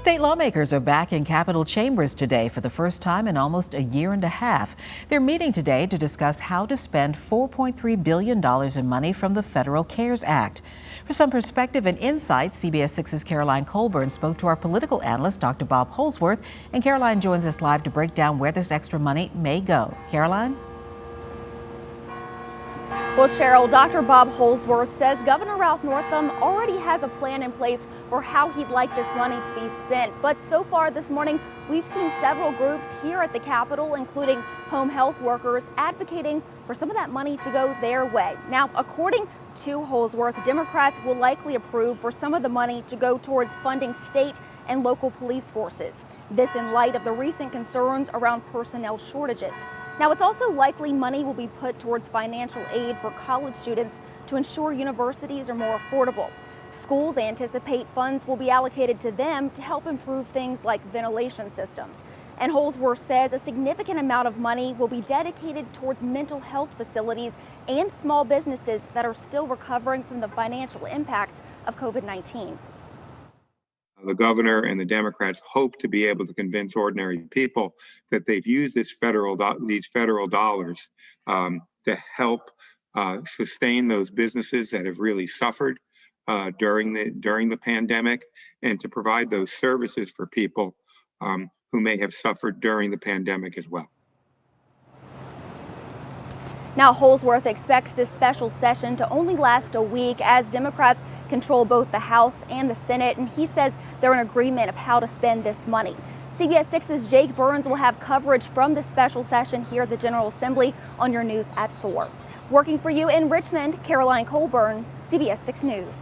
State lawmakers are back in Capitol chambers today for the first time in almost a year and a half. They're meeting today to discuss how to spend $4.3 billion in money from the Federal CARES Act. For some perspective and insight, CBS 6's Caroline Colburn spoke to our political analyst, Dr. Bob Holsworth, and Caroline joins us live to break down where this extra money may go. Caroline? Well, Cheryl, Dr. Bob Holsworth says Governor Ralph Northam already has a plan in place for how he'd like this money to be spent. But so far this morning, we've seen several groups here at the Capitol, including home health workers, advocating for some of that money to go their way. Now, according to Holsworth, Democrats will likely approve for some of the money to go towards funding state and local police forces. This in light of the recent concerns around personnel shortages. Now, it's also likely money will be put towards financial aid for college students to ensure universities are more affordable. Schools anticipate funds will be allocated to them to help improve things like ventilation systems. And Holsworth says a significant amount of money will be dedicated towards mental health facilities and small businesses that are still recovering from the financial impacts of COVID-19. The governor and the Democrats hope to be able to convince ordinary people that they've used these federal dollars to help sustain those businesses that have really suffered during the pandemic, and to provide those services for people who may have suffered during the pandemic as well. Now, Holsworth expects this special session to only last a week as Democrats control both the House and the Senate, and he says they're in agreement of how to spend this money. CBS 6's Jake Burns will have coverage from this special session here at the General Assembly on your news at 4. Working for you in Richmond, Caroline Colburn, CBS 6 News.